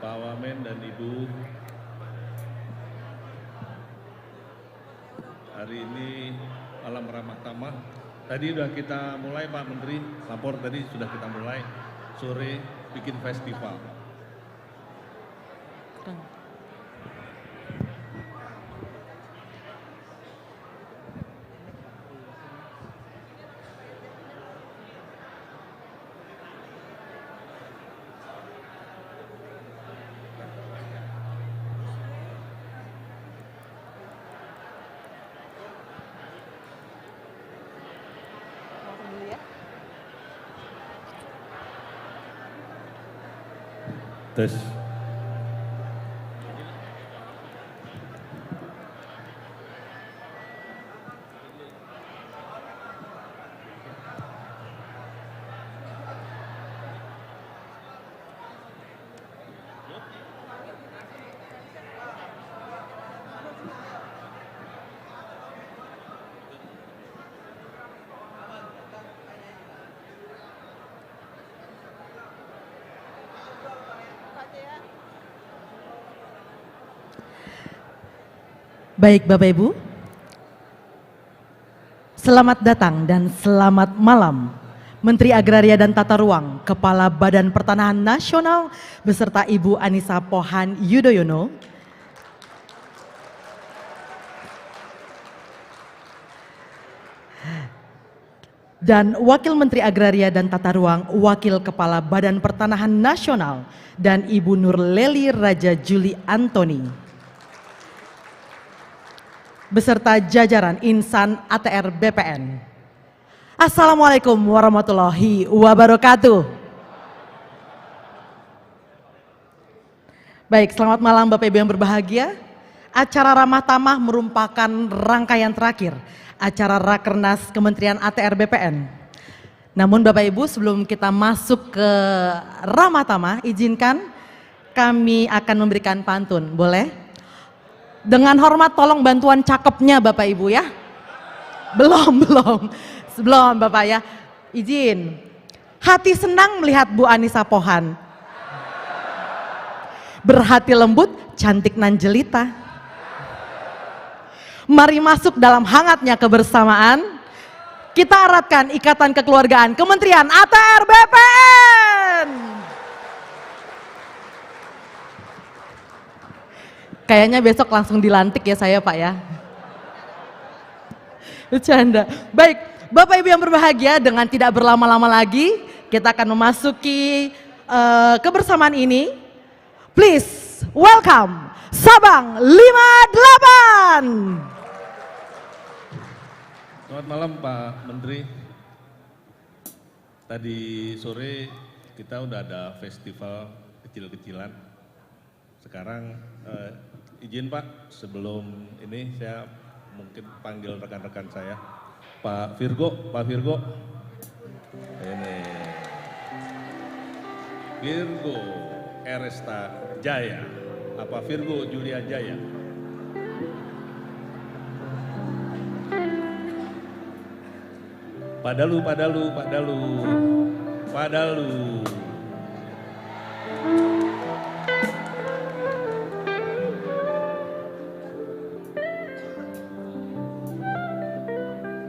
Pak Wamen dan Ibu, hari ini malam ramah tamah. Tadi sudah kita mulai Pak Menteri, lapor tadi sudah kita mulai, sore bikin festival. Tes. Baik Bapak Ibu, selamat datang dan selamat malam Menteri Agraria dan Tata Ruang, Kepala Badan Pertanahan Nasional beserta Ibu Anissa Pohan Yudhoyono, dan Wakil Menteri Agraria dan Tata Ruang, Wakil Kepala Badan Pertanahan Nasional, dan Ibu Nurleli Raja Juli Antoni beserta jajaran insan ATR BPN. Assalamualaikum warahmatullahi wabarakatuh. Baik, selamat malam Bapak Ibu yang berbahagia. Acara Ramah Tamah merupakan rangkaian terakhir acara Rakernas Kementerian ATR BPN. Namun Bapak Ibu, sebelum kita masuk ke Ramah Tamah, izinkan kami akan memberikan pantun, boleh? Dengan hormat tolong bantuan cakepnya Bapak Ibu ya. Belum Bapak ya. Izin. Hati senang melihat Bu Anissa Pohan. Berhati lembut, cantik nan jelita. Mari masuk dalam hangatnya kebersamaan. Kita eratkan ikatan kekeluargaan Kementerian ATR BPN. Kayaknya besok langsung dilantik ya saya Pak ya. Bercanda. Baik, Bapak Ibu yang berbahagia, dengan tidak berlama-lama lagi kita akan memasuki kebersamaan ini. Please welcome Sabang 58. Selamat malam Pak Menteri. Tadi sore kita udah ada festival kecil-kecilan. Sekarang izin Pak, sebelum ini saya mungkin panggil rekan-rekan saya. Pak Virgo. Ini. Virgo Eresta Jaya. Apa Virgo Julia Jaya? Padalu.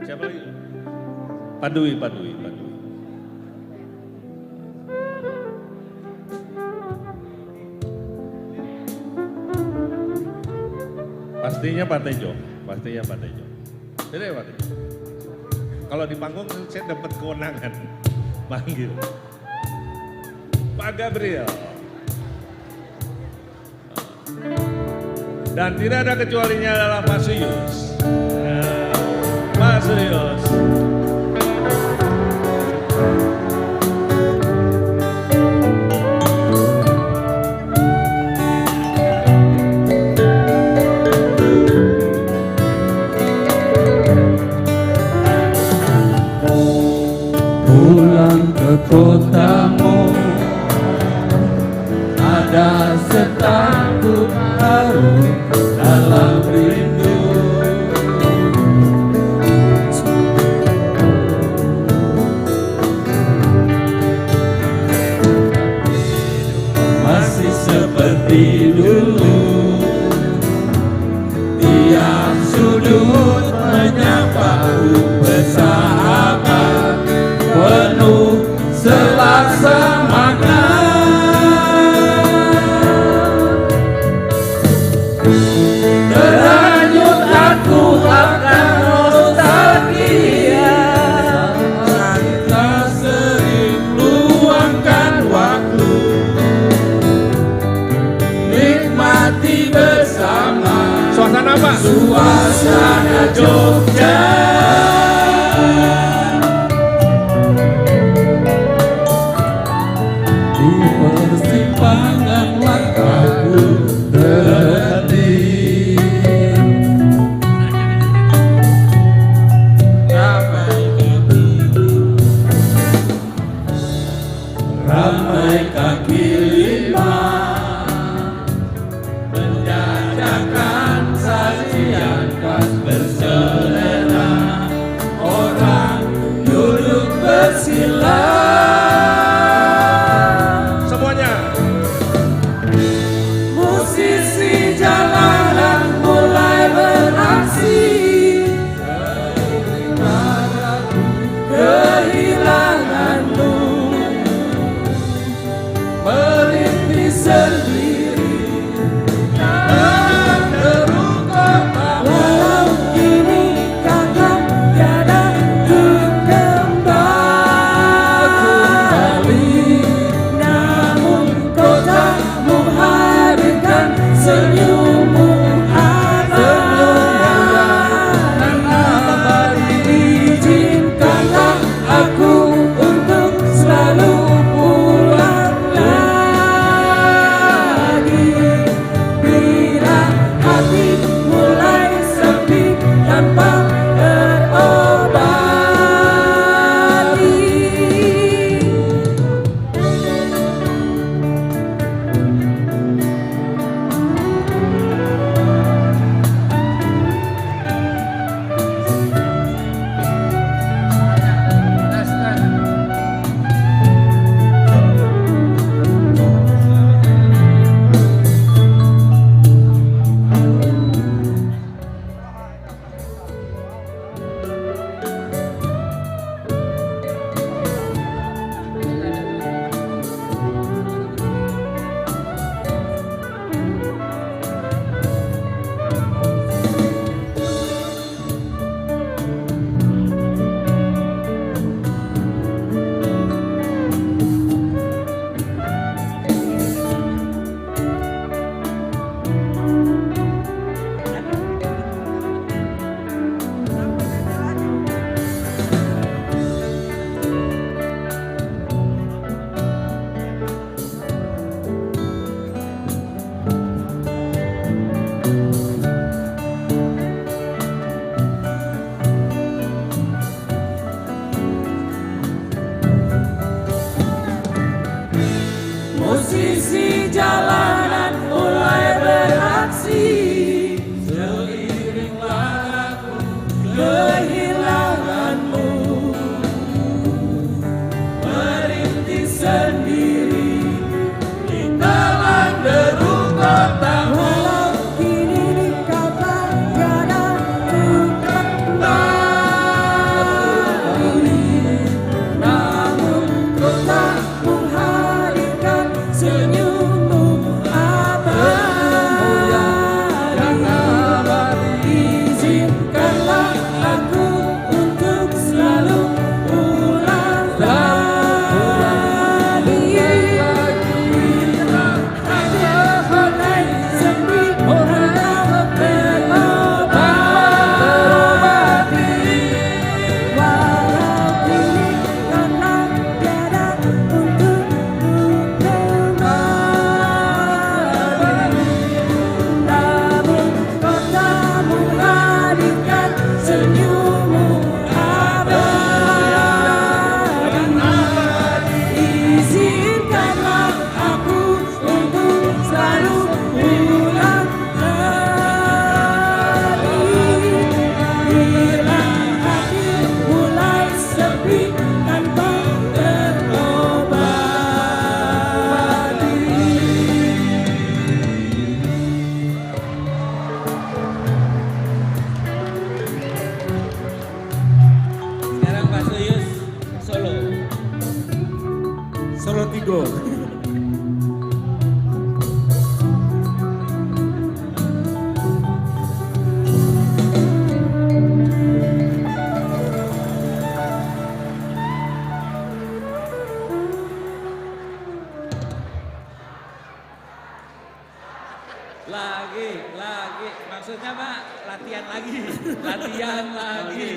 Siapa lagi? Padui. Pastinya Pak Tejo. Jadi Pak Tejo. Kalau di panggung saya dapat kewenangan manggil. Pak Gabriel. Dan tidak ada kecualinya adalah Mas Suyus. Mas Suyus. Pulang ke kotamu, ada setakut haru dalam rindu. suasana Jogja. Di persimpangan langkahku terhenti, ramai kaki lima menjajakan sajian khas berselera, orang duduk bersila. Semuanya. Musisi jalanan mulai beraksi, kehilanganmu merintih sendiri dalam deru kota. Walau kini kakak tiada untuk kembali, namun kotamu hadirkan senyummu abadi. Izinkanlah aku untuk selalu pulang lagi, bila hati mulai sepi tanpa terobati. Musisi jalanan mulai beraksi, seiring lagu kehilanganmu merintih sendiri di dalam deru kota. Walau kini kau tak tiada untuk kembali, namun kau tak menghadirkan senyummu abadi. lagi. Maksudnya Pak, latihan lagi. Latihan lagi.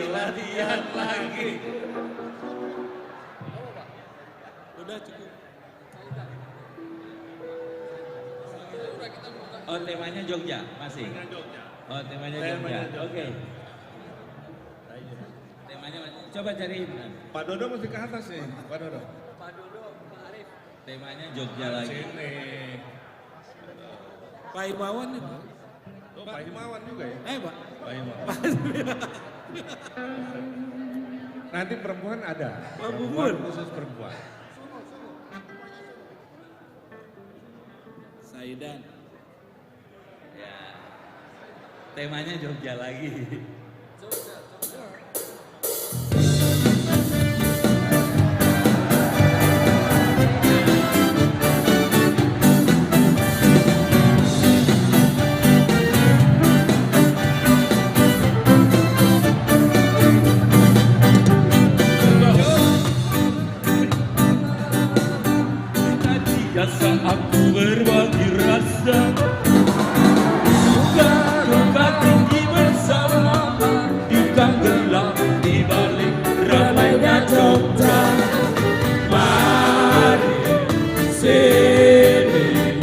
Udah cukup. Oh, temanya Jogja masih. Oh, temanya Jogja. Oke. Temanya coba cari. Pak Dodo mesti ke atas nih, Pak Dodo. Temanya Jogja lagi. Sini. Pak Imawan nih, Pak. Oh, Pak Himawan juga ya? Pak. Pak Himawan. Nanti perempuan ada. Perempuan khusus perempuan. Saidan. Ya. Temanya Jogja lagi. Biasa aku berbagi rasa, duka tinggi bersama, duka gelap di balik ramainya Jogja. Mari sini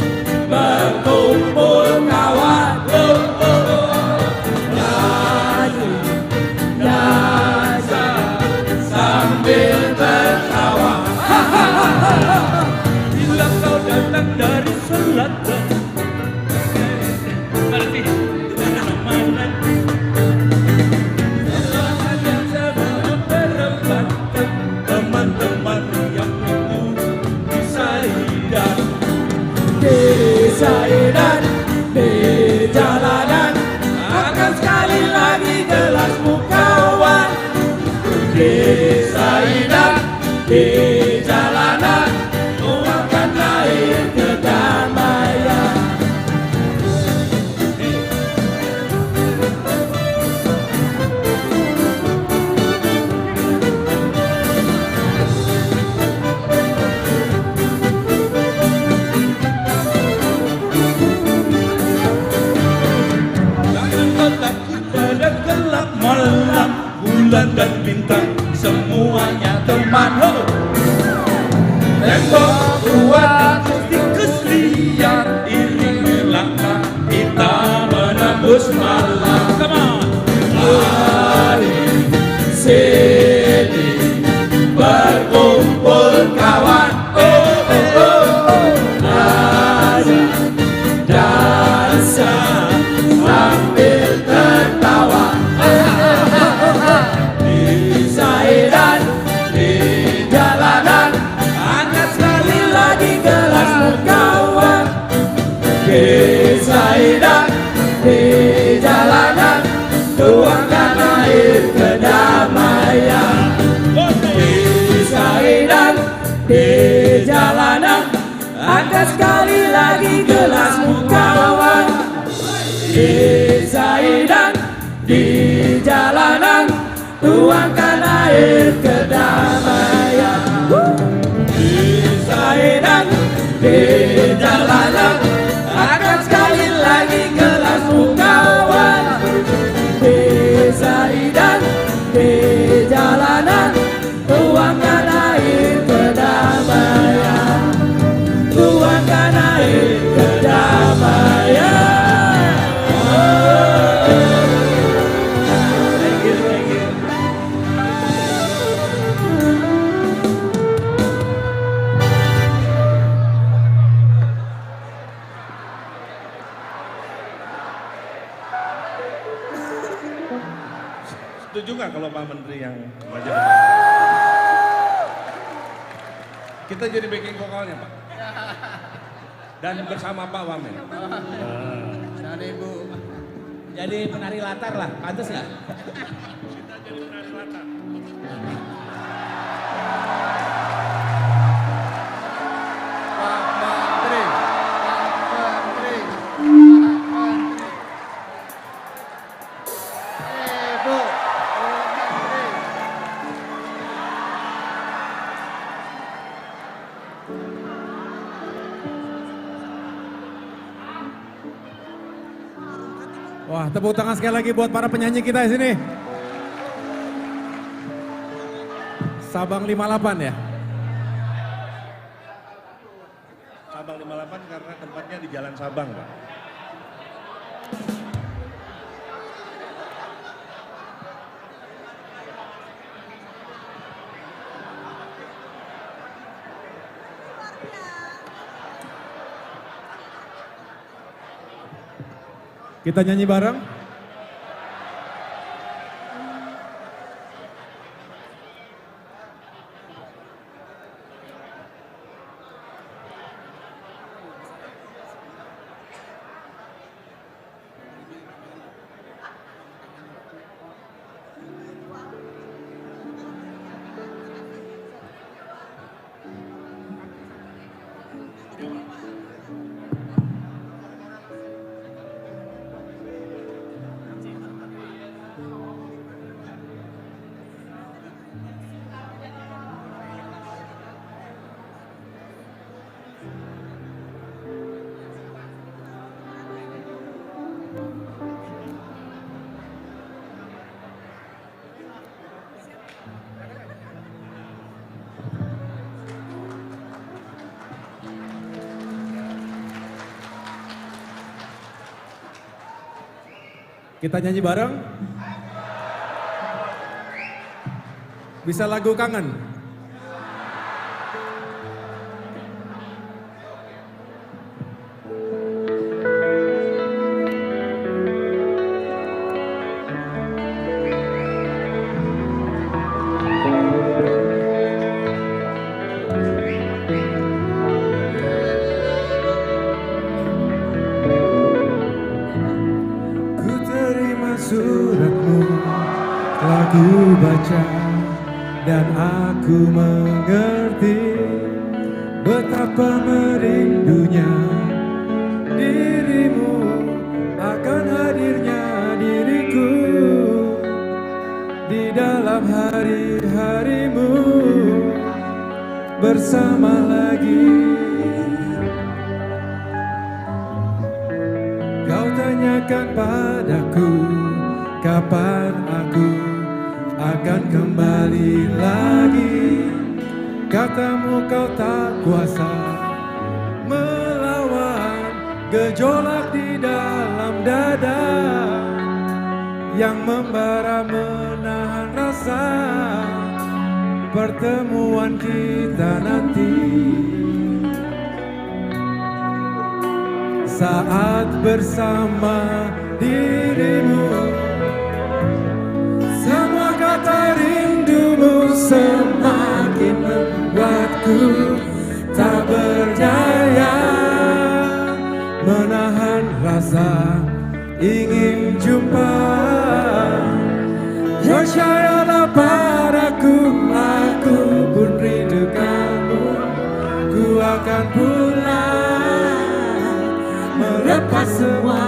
berkumpul kawan, nyanyi dansa sambil tertawa. Bila kau datang dari selatan, berarti di mana-mana. Selatan yang sebelum berempatan, teman-teman yang nunggu di Saidan. Di Saidan, di jalanan, akan sekali lagi gelasmu kawan. Di Saidan, di jalanan, tuangkan air kedamaian. Jangan kau takut pada gelap malam, bulan dan bintang semuanya teman. Tembok kuat tikus liar, iringi langkah kita menembus malam. Come on. Mari sini berkumpul kawan. Nyanyi dansa sambil tertawa. Di Saidan, di jalanan, angkat sekali lagi gelasmu kawan. Di Saidan, di jalanan, tuangkan air kedamaian. Di Saidan, di jalanan, angkat sekali lagi gelasmu kawan. Di Saidan, di jalanan, tuangkan air kedamaian. Di Saidan, di jalanan, angkat sekali lagi gelasmu kawan. Di Saidan, di jalanan, tuangkan air kedamaian. Tuangkan air kedamaian. Thank you. Setuju nggak kalau Pak Menteri yang maju? Kita jadi backing vokalnya Pak. Dan bersama Pak Wamen. Jadi Ibu, jadi penari latar lah, pantas nggak? Kita jadi penari latar. Pak Menteri. Wah, tepuk tangan sekali lagi buat para penyanyi kita di sini. Sabang 58 ya? Sabang 58 karena tempatnya di Jalan Sabang, Pak. Kita nyanyi bareng. Kita nyanyi bareng. Bisa lagu kangen? Ku terima suratmu, telah ku baca dan aku mengerti betapa merindunya dirimu akan hadirnya diriku di dalam hari-harimu bersama lagi. Kau tanyakan padaku kapan aku akan kembali lagi. Katamu kau tak kuasa melawan gejolak di dalam dada yang membara menahan rasa pertemuan kita nanti. Saat bersama dirimu, semua kata rindumu semakin membuatku tak berdaya menahan rasa ingin jumpa. Percayalah padaku, aku pun rindu kamu. Ku akan pulang melepas semua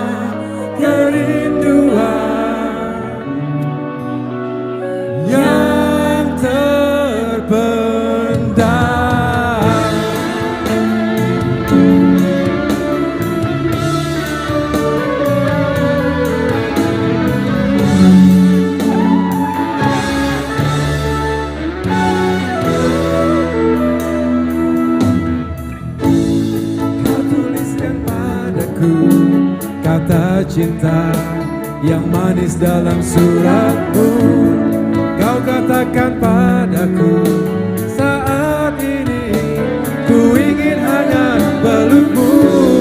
kerinduan yang terpendam. Kau tuliskan padaku kata cinta yang manis dalam suratmu.